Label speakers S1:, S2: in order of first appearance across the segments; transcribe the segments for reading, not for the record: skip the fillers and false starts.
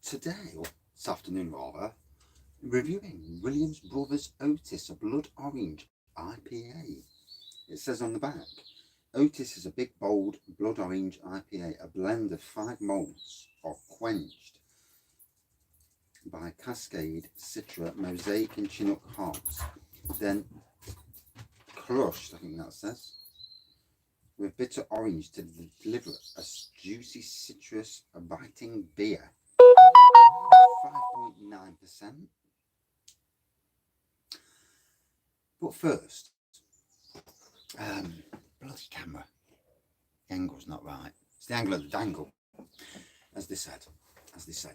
S1: today, or this afternoon rather, reviewing Williams Brothers Otis, a blood orange IPA. It says on the back, Otis is a big, bold, blood orange IPA, a blend of 5 malts of quenched by Cascade, Citra, Mosaic and Chinook hops, then crushed, I think that says, with bitter orange to deliver a juicy citrus, a biting beer. 5.9%. But first, bloody camera. The angle's not right. It's the angle of the dangle, as they say.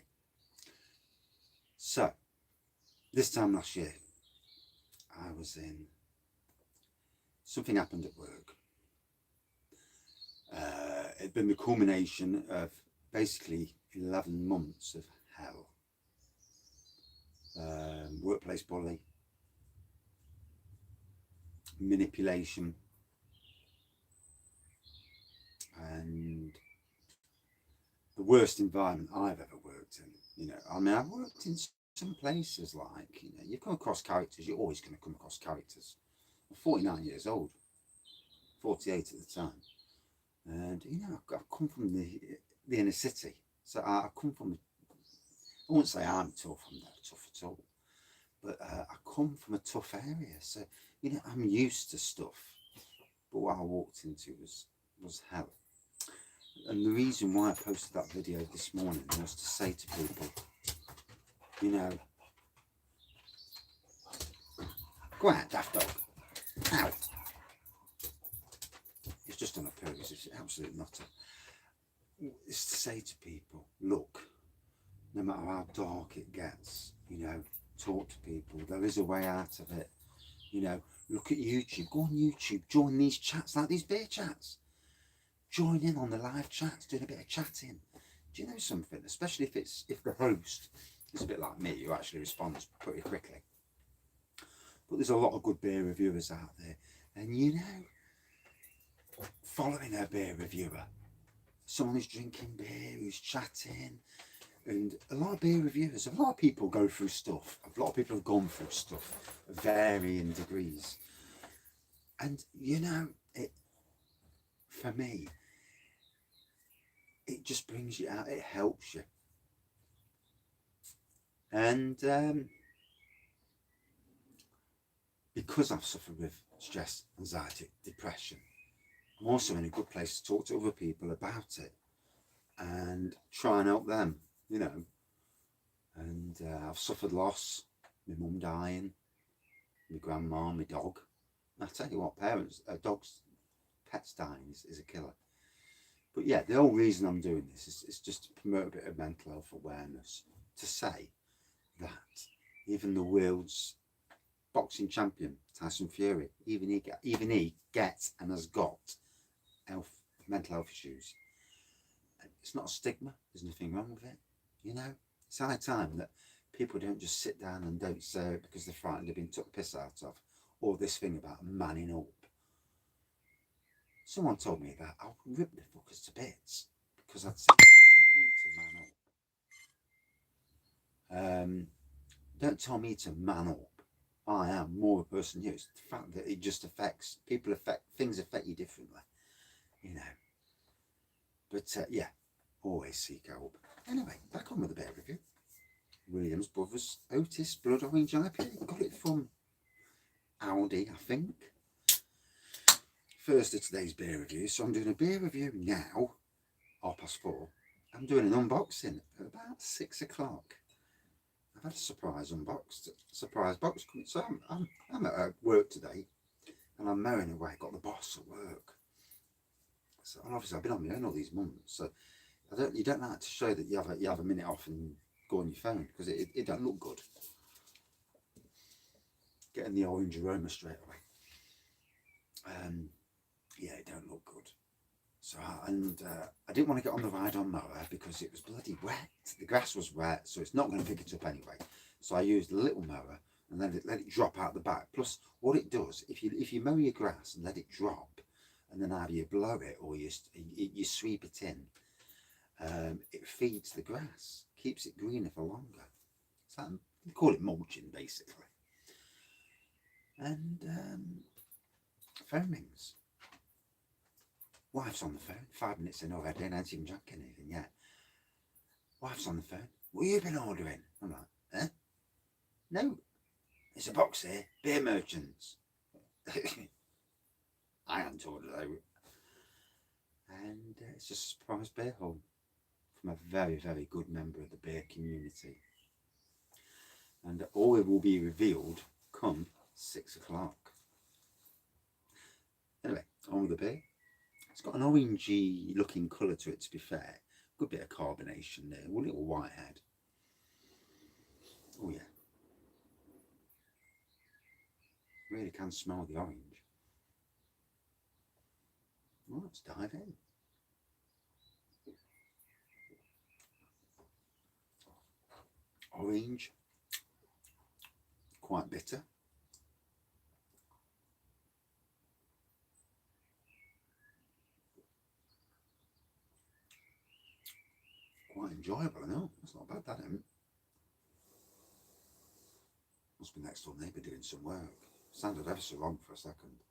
S1: So, this time last year, I was in. Something happened at work. It'd been the culmination of basically 11 months of hell. Workplace bully, manipulation, and the worst environment I've ever worked in. You know, I mean, I've worked in some places like, you know, you come across characters, you're always going to come across characters. I'm 49 years old, 48 at the time. And, you know, I've come from the inner city. So I come from, I won't say I'm tough, I'm not tough at all. But I come from a tough area. So, you know, I'm used to stuff. But what I walked into was hell. And the reason why I posted that video this morning was to say to people, you know, go out, daft dog. Ow. It's just on a purpose, it's absolutely not. It's to say to people, look, no matter how dark it gets, you know, talk to people. There is a way out of it. You know, look at YouTube. Go on YouTube. Join these chats, like these beer chats. Join in on the live chats, doing a bit of chatting. Do you know something? Especially if the host is a bit like me, who actually responds pretty quickly. But there's a lot of good beer reviewers out there, and you know, following a beer reviewer, someone who's drinking beer, who's chatting, and a lot of beer reviewers, a lot of people go through stuff. A lot of people have gone through stuff of varying degrees. And you know, it, for me, it just brings you out, it helps you. And because I've suffered with stress, anxiety, depression, I'm also in a good place to talk to other people about it and try and help them, you know. And I've suffered loss, my mum dying, my grandma, my dog. And I tell you what, pets dying is a killer. But yeah, the whole reason I'm doing this is just to promote a bit of mental health awareness, to say that even the world's boxing champion, Tyson Fury, even he gets and has got mental health issues. It's not a stigma, there's nothing wrong with it, you know. It's high time that people don't just sit down and don't say it because they're frightened of being took the piss out of, or this thing about manning up. Someone told me that I'll rip the fuckers to bits because I'd said, don't tell me to man up. I am more a person who, it's the fact that it just affects people, things affect you differently, you know. But yeah, always seek help. Anyway, back on with the beer review. Williams Brothers Otis Blood Orange IPA. Got it from Aldi, I think. First of today's beer review. So I'm doing a beer review now, 4:30. I'm doing an unboxing at about 6 o'clock. I've had a surprise box. So I'm at work today, and I'm mowing away. Got the boss at work. So and obviously I've been on my own all these months. So you don't like to show that you have a minute off and go on your phone, because it don't look good. Getting the orange aroma straight away. Yeah, it don't look good. So I didn't want to get on the ride-on mower because it was bloody wet. The grass was wet, so it's not going to pick it up anyway. So I used a little mower and let it drop out the back. Plus, what it does, if you mow your grass and let it drop, and then either you blow it or you sweep it in, it feeds the grass, keeps it greener for longer. So they call it mulching, basically. And phone rings. Wife's on the phone. 5 minutes in already, and I haven't even drank anything yet. Wife's on the phone. What have you been ordering? I'm like, eh? No. There's a box here. Beer merchants. I hadn't ordered out. And it's just a surprise beer haul from a very, very good member of the beer community. And all it will be revealed come 6 o'clock. Anyway, on with the beer. It's got an orangey looking colour to it, to be fair. Good bit of carbonation there. A little white head. Oh yeah. Really can smell the orange. Well, let's dive in. Orange. Quite bitter. Quite enjoyable, I know. That's not bad, that isn't. Must be next door neighbour doing some work. Sounded ever so long for a second.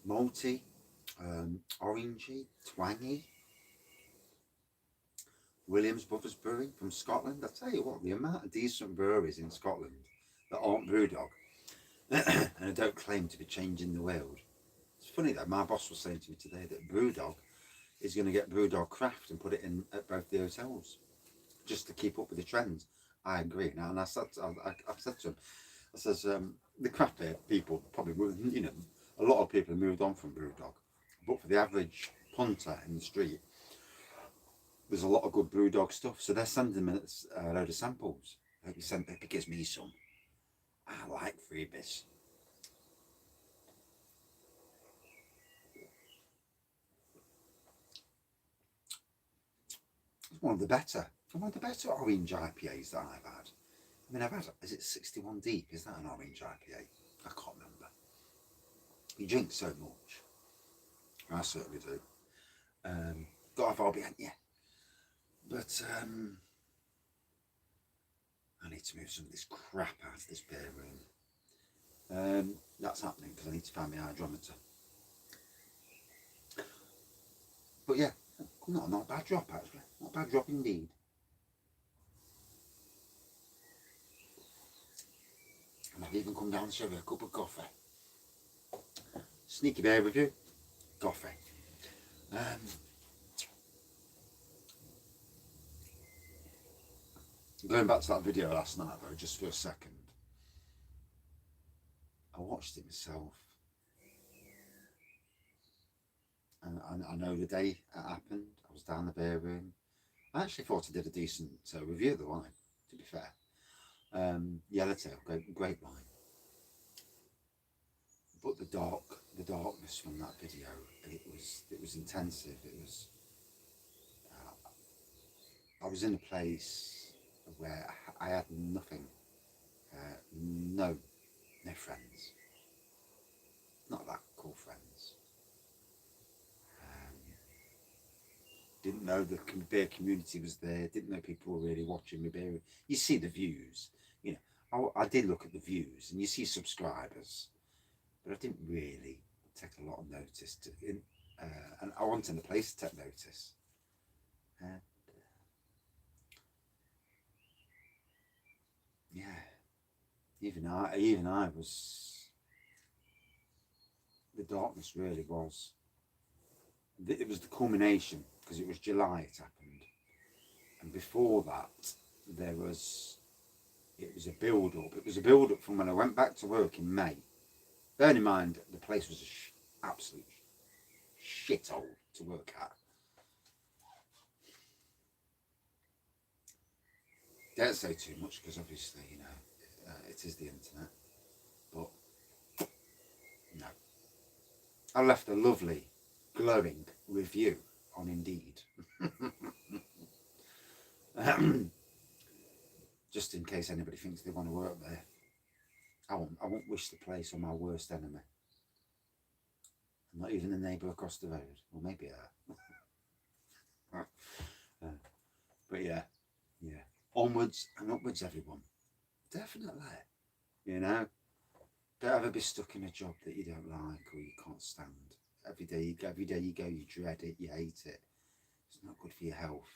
S1: Malty, orangey, twangy. Williams Brothers Brewing from Scotland. I tell you what, the amount of decent breweries in Scotland that aren't Brewdog and I don't claim to be changing the world. It's funny that my boss was saying to me today that Brewdog is going to get Brewdog Craft and put it in at both the hotels just to keep up with the trends. I agree. Now, and I said to him, I says, the craft beer people probably, you know, a lot of people have moved on from Brewdog, but for the average punter in the street, there's a lot of good Brewdog stuff. So they're sending me a load of samples. Hope it gives me some. I like freebies. It's one of the better orange IPAs that I've had. I mean, I've had, is it 61 deep? Is that an orange IPA? I can't remember. You drink so much. I certainly do. Got a RB, yeah. But I need to move some of this crap out of this beer room. That's happening because I need to find my hydrometer. But yeah, not a bad drop actually. Not a bad drop indeed. And I've even come down to have a cup of coffee. Sneaky bear review. Coffee. Going back to that video last night though, just for a second. I watched it myself. And I know the day it happened. I was down the beer room. I actually thought I did a decent review of the wine, to be fair. Yellowtail, great wine. But the darkness from that video, it was intensive. It was. I was in a place where I had nothing, no friends, not that cool friends. Didn't know the beer community was there. Didn't know people were really watching me beer. You see the views, you know. I did look at the views, and you see subscribers, but I didn't really take a lot of notice. And I wasn't in the place to take notice. Yeah, even I was. The darkness really was. It was the culmination because it was July. It happened, and before that, it was a build up. It was a build up from when I went back to work in May. Bearing in mind, the place was a absolute shithole to work at. Don't say too much because obviously, you know, it is the internet. But no, I left a lovely, glowing review on Indeed. Just in case anybody thinks they want to work there. I won't wish the place on my worst enemy. Not even the neighbour across the road. Well, maybe her. But yeah. Onwards and upwards, everyone. Definitely. You know, don't ever be stuck in a job that you don't like or you can't stand. Every day you go, you dread it, you hate it. It's not good for your health.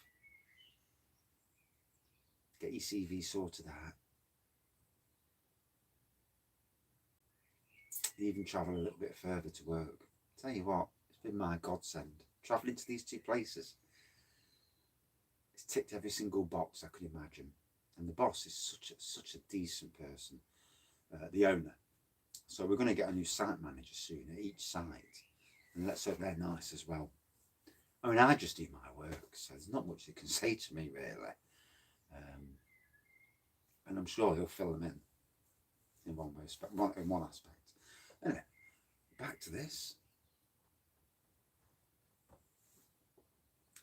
S1: Get your CV sorted out. Even travel a little bit further to work. Tell you what, it's been my godsend. Travelling to these two places. It's ticked every single box I could imagine. And the boss is such a decent person, the owner. So we're going to get a new site manager soon at each site. And let's hope they're nice as well. I mean, I just do my work, so there's not much they can say to me, really. And I'm sure he'll fill them in one aspect. Anyway, back to this.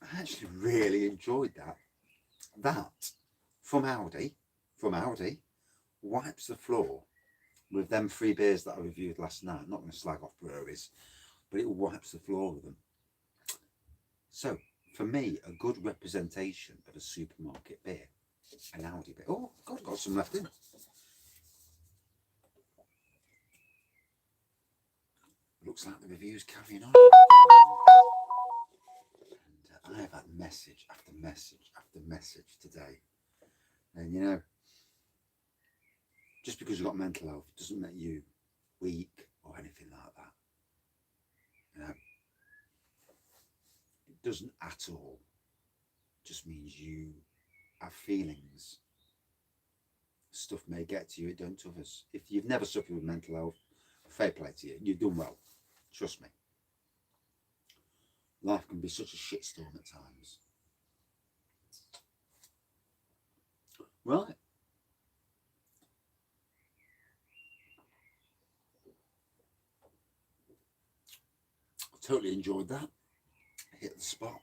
S1: I actually really enjoyed that. That, from Aldi, wipes the floor with them 3 beers that I reviewed last night. I'm not going to slag off breweries, but it wipes the floor with them. So, for me, a good representation of a supermarket beer, an Aldi beer. Oh, God, got some left in. Looks like the review's carrying on. And I have had message after message after message today. And you know, just because you've got mental health doesn't make you weak or anything like that. You know, it doesn't at all. It just means you have feelings. Stuff may get to you, it don't to others. If you've never suffered with mental health, fair play to you. You've done well. Trust me. Life can be such a shitstorm at times. Right. Totally enjoyed that. Hit the spot.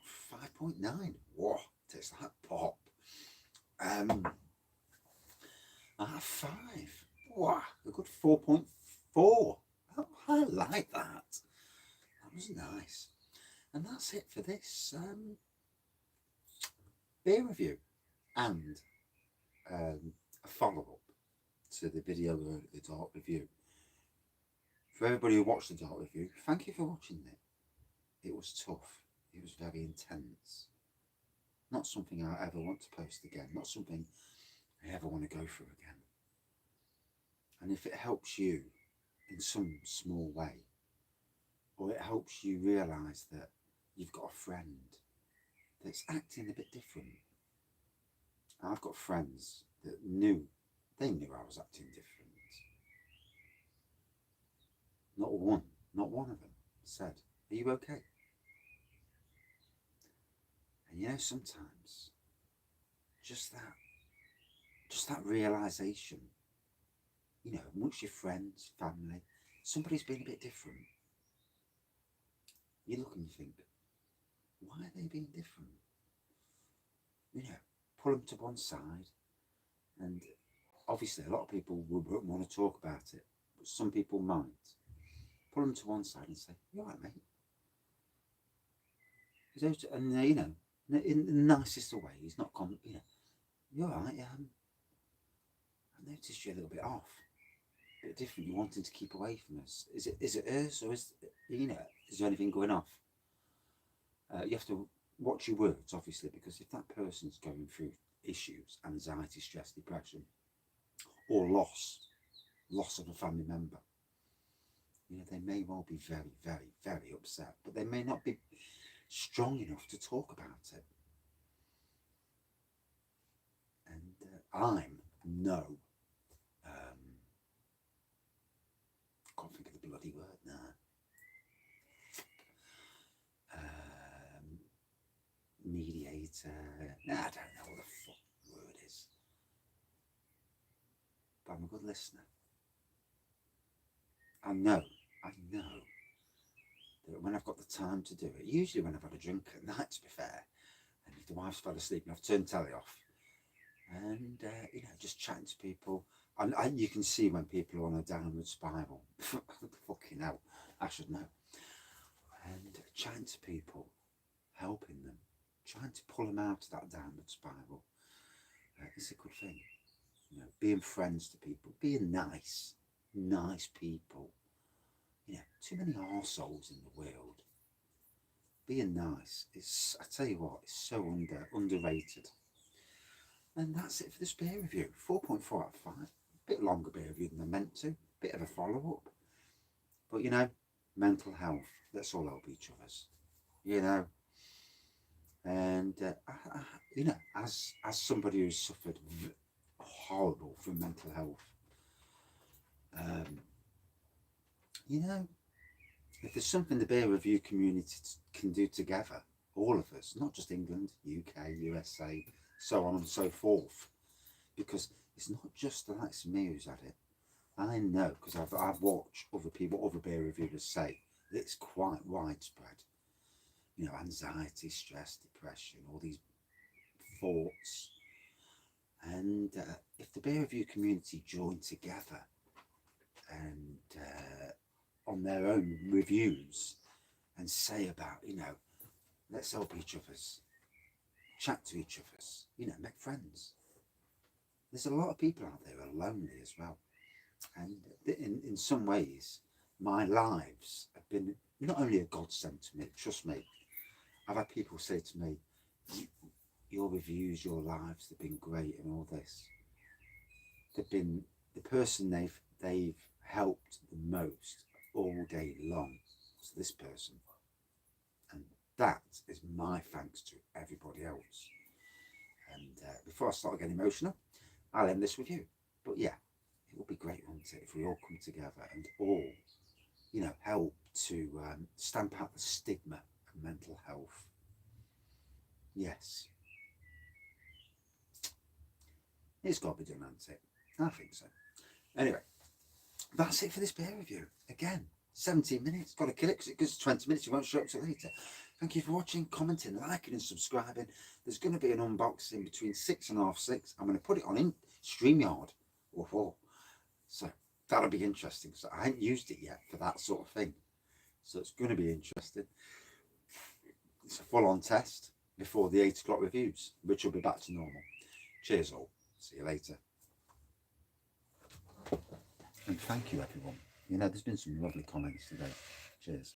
S1: 5.9. Whoa, tastes like pop. I have 5. Wow, a good 4.4. I like that. That was nice. And that's it for this beer review and a follow-up to the video of the dark review. For everybody who watched the dark review, thank you for watching it. It was tough. It was very intense. Not something I ever want to post again. Not something I ever want to go through again. And if it helps you in some small way, or it helps you realise that you've got a friend that's acting a bit different. I've got friends that knew I was acting different. Not one of them said, "Are you okay?" And you know, sometimes just that realisation, you know, amongst your friends, family, somebody's been a bit different. You look and you think, why are they being different? You know, pull them to one side, and obviously a lot of people won't want to talk about it, but some people might. Pull them to one side and say, "You all right, mate?" And you know, in the nicest of ways, not you know, "You all right? I noticed you're a little bit off, a bit different. You're wanting to keep away from us. Is it us, or is there anything going off?" You have to watch your words, obviously, because if that person's going through issues, anxiety, stress, depression, or loss of a family member, you know, they may well be very, very, very upset, but they may not be strong enough to talk about it. And I'm no, can't think of the bloody word now. Mediator. I don't know what the fuck the word is. But I'm a good listener. I know that when I've got the time to do it, usually when I've had a drink at night, to be fair, and if the wife's fell asleep and I've turned telly off, and you know, just chatting to people, and you can see when people are on a downward spiral. Fucking hell, I should know. chatting to people, helping them, trying to pull them out of that downward spiral. It's a good thing. You know, being friends to people, being nice people. You know, too many arseholes in the world. Being nice, I tell you what, it's so underrated. And that's it for this beer review. 4.4 out of 5. A bit longer beer review than I meant to. Bit of a follow-up. But you know, mental health, let's all help each other's. You know, and you know, as somebody who's suffered horrible from mental health, you know, if there's something the beer review community can do together, all of us, not just England, UK, USA, so on and so forth, because it's not just the likes of me who's had it. I know, because I've watched other people, other beer reviewers say that it's quite widespread. You know, anxiety, stress, depression, all these thoughts. And if the beer review community join together and on their own reviews and say about, you know, let's help each other's, chat to each other's, you know, make friends. There's a lot of people out there who are lonely as well. And in some ways, my lives have been not only a godsend to me, trust me. I've had people say to me, your reviews, your lives, they've been great and all this. They've been the person they've helped the most all day long was this person. And that is my thanks to everybody else. And before I start getting emotional, I'll end this with you. But yeah, it would be great, wouldn't it, if we all come together and all, you know, help to stamp out the stigma of mental health. Yes. It's got to be done, hasn't it? I think so. Anyway, that's it for this beer review. Again, 17 minutes. Got to kill it because it goes 20 minutes. You won't show up till later. Thank you for watching, commenting, liking and subscribing. There's going to be an unboxing between 6 and half 6. I'm going to put it on in StreamYard. Whoa. So that'll be interesting. So I haven't used it yet for that sort of thing. So it's going to be interesting. It's a full-on test before the 8 o'clock reviews, which will be back to normal. Cheers all. See you later. And thank you everyone. You know, there's been some lovely comments today. Cheers.